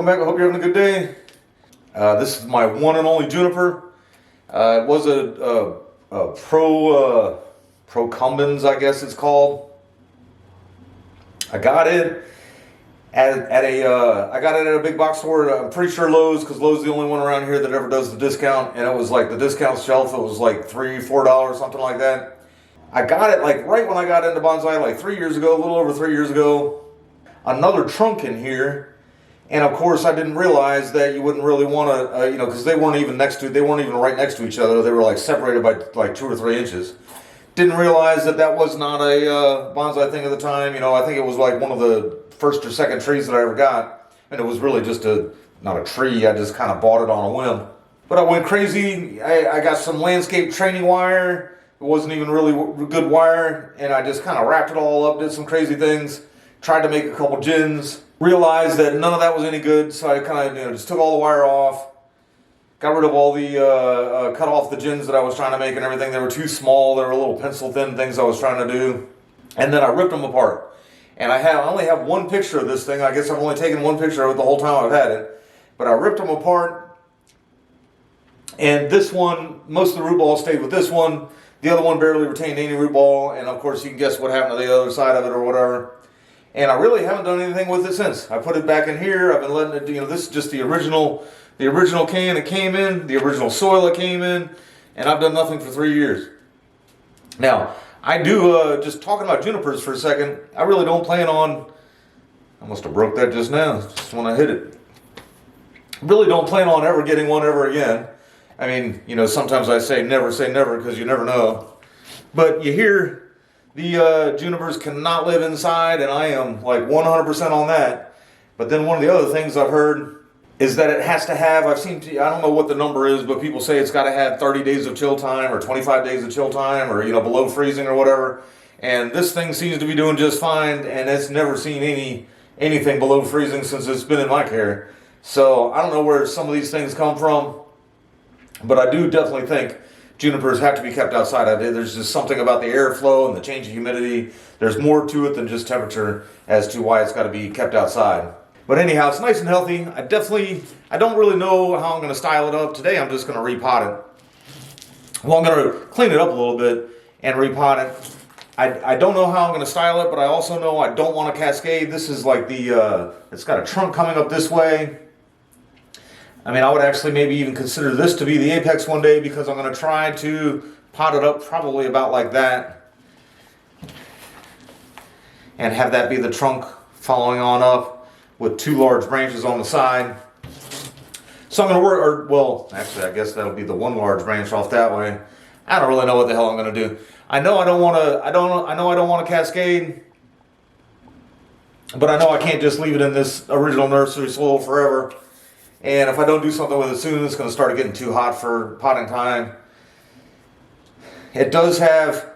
welcome back. I hope you're having a good day. This is my one and only Juniper. It was a procumbens, I guess it's called. I got it at a big box store. I'm pretty sure Lowe's, because Lowe's is the only one around here that ever does the discount, and it was like the discount shelf. It was like $3-4, something like that. I got it like right when I got into bonsai, like 3 years ago, a little over 3 years ago. Another trunk in here. And of course, I didn't realize that you wouldn't really want to, because they weren't even right next to each other. They were like separated by like 2 or 3 inches. Didn't realize that was not a bonsai thing at the time. I think it was like one of the first or second trees that I ever got. And it was really just not a tree. I just kind of bought it on a whim. But I went crazy. I got some landscape training wire. It wasn't even really good wire. And I just kind of wrapped it all up, did some crazy things. Tried to make a couple gins. Realized that none of that was any good, so I kind of just took all the wire off, got rid of all the cut off the gins that I was trying to make and everything. They were too small. They were little pencil thin things I was trying to do, and then I ripped them apart. And I only have one picture of this thing. I guess I've only taken one picture of it the whole time I've had it, but I ripped them apart. And this one, most of the root ball stayed with this one. The other one barely retained any root ball, and of course you can guess what happened to the other side of it or whatever. And I really haven't done anything with it since. I put it back in here. I've been letting it, this is just the original can it came in, the original soil it came in, and I've done nothing for 3 years. Now, I do, just talking about junipers for a second, I really don't plan on, I must have broke that just now, just when I hit it. Really don't plan on ever getting one ever again. I mean, sometimes I say never because you never know. But you hear the junipers cannot live inside, and I am like 100% on that. But then one of the other things I've heard is that it has to have, I don't know what the number is, but people say it's got to have 30 days of chill time or 25 days of chill time or, below freezing or whatever. And this thing seems to be doing just fine, and it's never seen anything below freezing since it's been in my care. So I don't know where some of these things come from, but I do definitely think junipers have to be kept outside. There's just something about the airflow and the change of humidity. There's more to it than just temperature as to why it's got to be kept outside. But anyhow, it's nice and healthy. I don't really know how I'm going to style it up. Today I'm just going to repot it. Well, I'm going to clean it up a little bit and repot it. I don't know how I'm going to style it, but I also know I don't want to cascade. This is like it's got a trunk coming up this way. I mean, I would actually maybe even consider this to be the apex one day, because I'm going to try to pot it up probably about like that and have that be the trunk following on up with 2 large branches on the side. So I'm going to actually I guess that'll be the 1 large branch off that way. I don't really know what the hell I'm going to do. I know I don't want to cascade, but I know I can't just leave it in this original nursery soil forever. And if I don't do something with it soon, it's going to start getting too hot for potting time. It does have,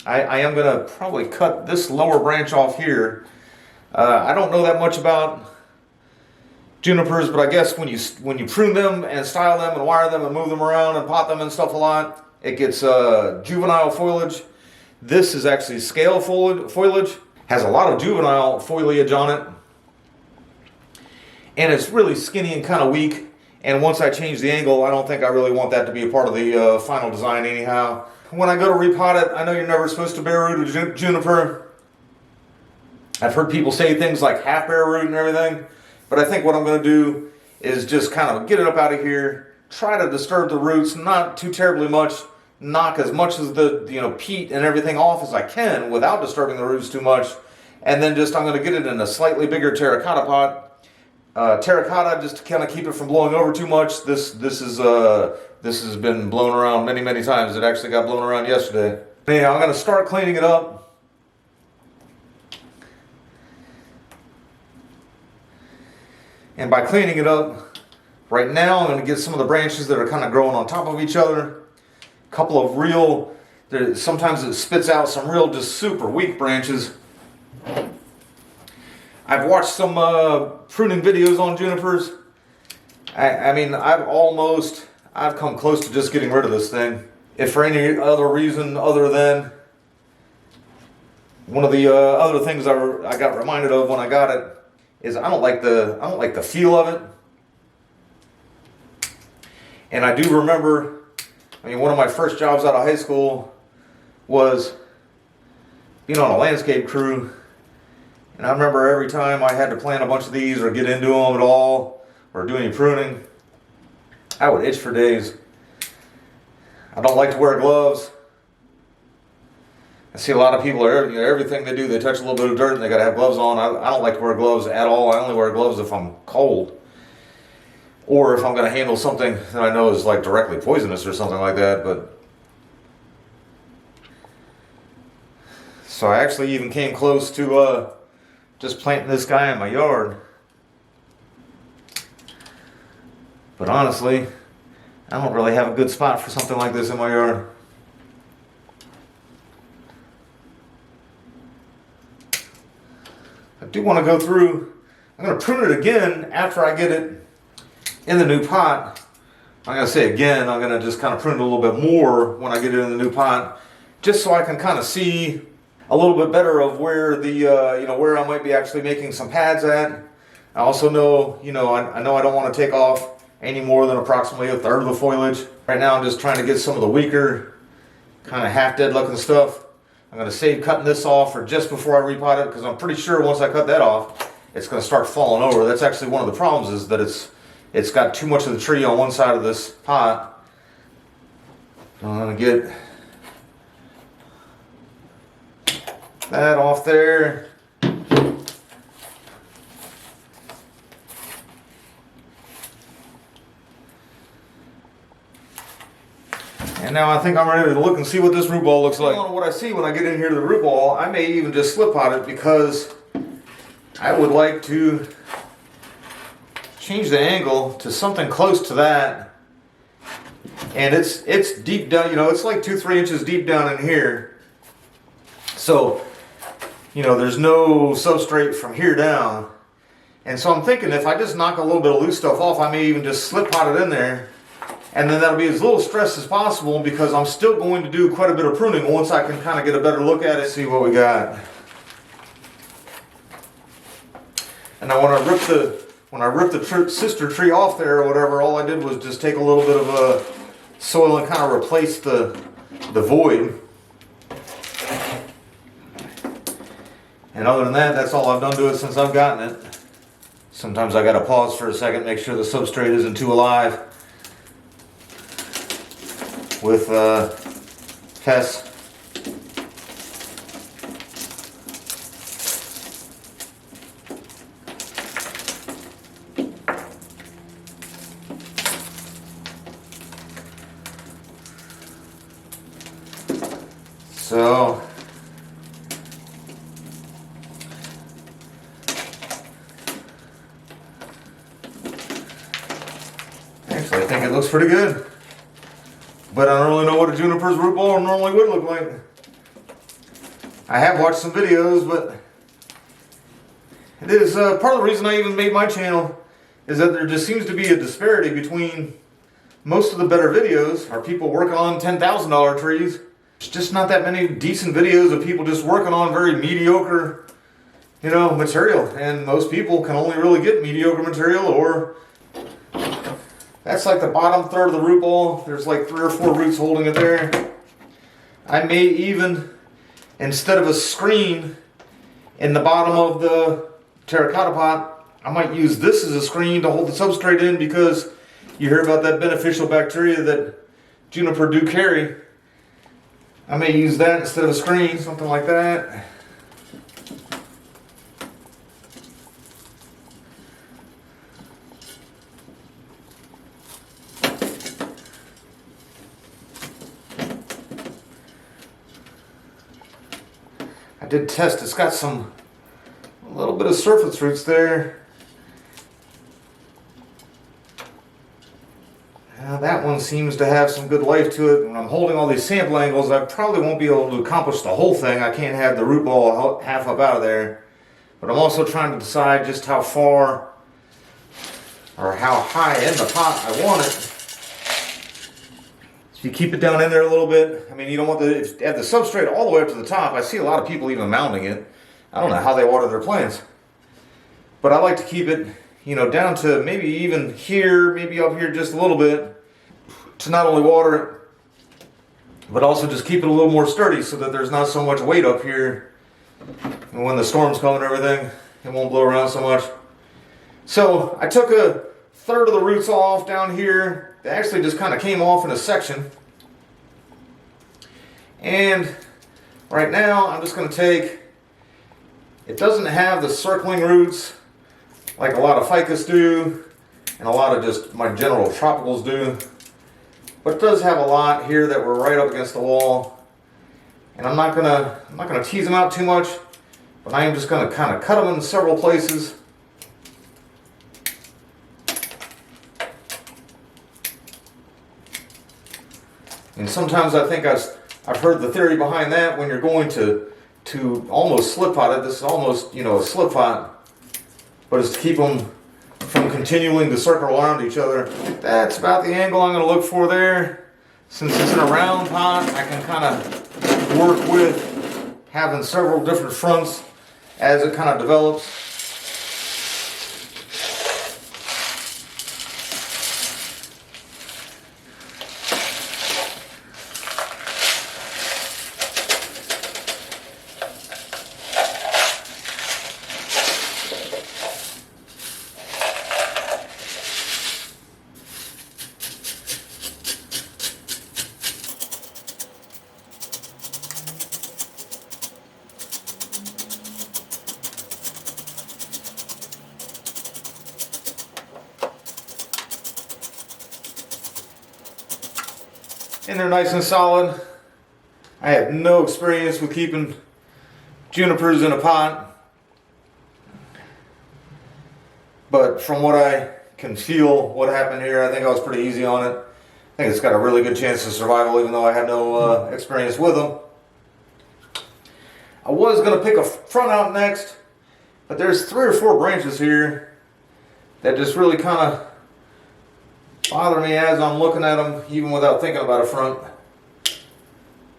I am going to probably cut this lower branch off here. I don't know that much about junipers, but I guess when you prune them and style them and wire them and move them around and pot them and stuff a lot, it gets juvenile foliage. This is actually scale foliage. Has a lot of juvenile foliage on it. And it's really skinny and kind of weak. And once I change the angle, I don't think I really want that to be a part of the final design anyhow. When I go to repot it, I know you're never supposed to bare root a juniper. I've heard people say things like half bare root and everything. But I think what I'm going to do is just kind of get it up out of here. Try to disturb the roots, not too terribly much. Knock as much of the peat and everything off as I can without disturbing the roots too much. And then I'm going to get it in a slightly bigger terracotta pot. Terracotta, just to kind of keep it from blowing over too much. This has been blown around many times. It actually got blown around yesterday. Anyhow, I'm going to start cleaning it up. And by cleaning it up, right now I'm going to get some of the branches that are kind of growing on top of each other. A couple of sometimes it spits out some real just super weak branches. I've watched some pruning videos on junipers. I mean, I've come close to just getting rid of this thing. If for any other reason other than one of the other things I got reminded of when I got it is I don't like the feel of it. And I do remember, I mean, one of my first jobs out of high school was being on a landscape crew. And I remember every time I had to plant a bunch of these or get into them at all or do any pruning, I would itch for days. I don't like to wear gloves. I see a lot of people, everything they do, they touch a little bit of dirt and they got to have gloves on. I don't like to wear gloves at all. I only wear gloves if I'm cold. Or if I'm going to handle something that I know is like directly poisonous or something like that. But so I actually even came close to just planting this guy in my yard. But honestly, I don't really have a good spot for something like this in my yard. I do want to go through, I'm going to prune it again after I get it in the new pot. I'm going to say again, I'm going to just kind of prune it a little bit more when I get it in the new pot, just so I can kind of see a little bit better of where the, where I might be actually making some pads at. I also know, I know I don't want to take off any more than approximately a third of the foliage. Right now I'm just trying to get some of the weaker, kind of half dead looking stuff. I'm going to save cutting this off for just before I repot it, because I'm pretty sure once I cut that off, it's going to start falling over. That's actually one of the problems, is that it's got too much of the tree on one side of this pot. I'm going to get that off there. And now I think I'm ready to look and see what this root ball looks like. Depending on what I see when I get in here to the root ball, I may even just slip pot it, because I would like to change the angle to something close to that. And it's deep down, it's like 2-3 inches deep down in here. So, there's no substrate from here down. And so I'm thinking if I just knock a little bit of loose stuff off, I may even just slip pot it in there. And then that'll be as little stress as possible, because I'm still going to do quite a bit of pruning once I can kind of get a better look at it, see what we got. And now when I ripped the sister tree off there or whatever, all I did was just take a little bit of soil and kind of replace the void. And other than that, that's all I've done to it since I've gotten it. Sometimes I gotta pause for a second, make sure the substrate isn't too alive with pests. So actually I think it looks pretty good. But I don't really know what a Juniper's root ball normally would look like. I have watched some videos, but it is part of the reason I even made my channel is that there just seems to be a disparity between most of the better videos are people working on $10,000 trees. There's just not that many decent videos of people just working on very mediocre, material. And most people can only really get mediocre material, or that's like the bottom third of the root ball. There's like 3 or 4 roots holding it there. I may even, instead of a screen in the bottom of the terracotta pot, I might use this as a screen to hold the substrate in, because you hear about that beneficial bacteria that juniper do carry. I may use that instead of a screen, something like that. I did test, it's got a little bit of surface roots there. That one seems to have some good life to it. When I'm holding all these sample angles, I probably won't be able to accomplish the whole thing. I can't have the root ball half up out of there. But I'm also trying to decide just how far or how high in the pot I want it. So you keep it down in there a little bit. I mean, you don't want to have the substrate all the way up to the top. I see a lot of people even mounting it. I don't know how they water their plants. But I like to keep it, down to maybe even here, maybe up here just a little bit. to not only water it, but also just keep it a little more sturdy so that there's not so much weight up here. And when the storms come and everything, it won't blow around so much. So I took a third of the roots off down here. They actually just kind of came off in a section. And right now I'm just going to take, it doesn't have the circling roots like a lot of ficus do and a lot of just my general tropicals do. But it does have a lot here that were right up against the wall. And I'm not gonna tease them out too much, but I am just gonna kind of cut them in several places. And sometimes I think I've heard the theory behind that when you're going to almost slip pot it. This is almost, you know, a slip pot, but it's to keep them from continuing to circle around each other. That's about the angle I'm going to look for there. Since it's in a round pot, I can kind of work with having several different fronts as it kind of develops. And they're nice and solid. I have no experience with keeping junipers in a pot, but from what I can feel what happened here, I think I was pretty easy on it. I think it's got a really good chance of survival even though I have no experience with them. I was going to pick a front out next, but there's 3 or 4 branches here that just really kind of bother me as I'm looking at them, even without thinking about a front.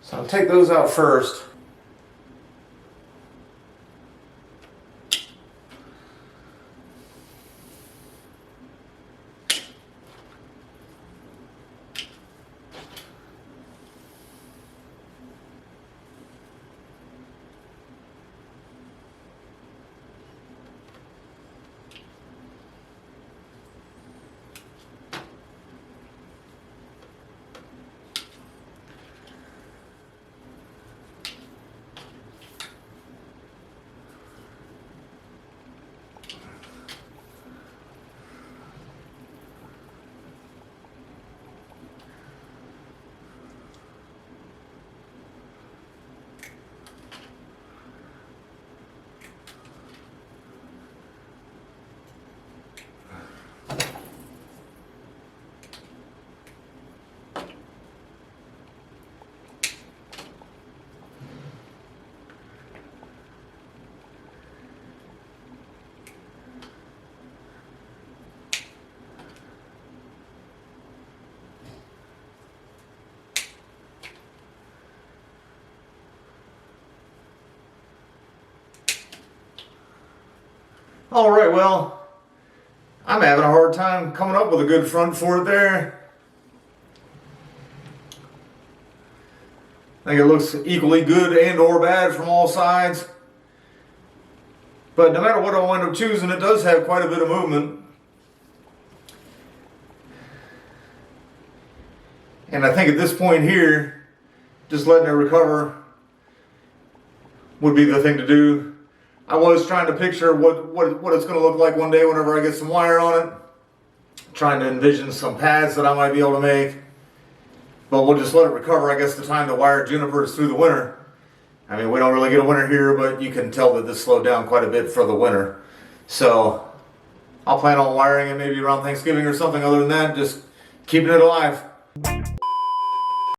So I'll take those out first. Alright, well, I'm having a hard time coming up with a good front for it there. I think it looks equally good and or bad from all sides. But no matter what I wind up choosing, it does have quite a bit of movement. And I think at this point here, just letting it recover would be the thing to do. I was trying to picture what it's going to look like one day whenever I get some wire on it. Trying to envision some pads that I might be able to make. But we'll just let it recover. I guess the time to wire junipers through the winter. I mean, we don't really get a winter here, but you can tell that this slowed down quite a bit for the winter. So I'll plan on wiring it maybe around Thanksgiving or something. Other than that, just keeping it alive.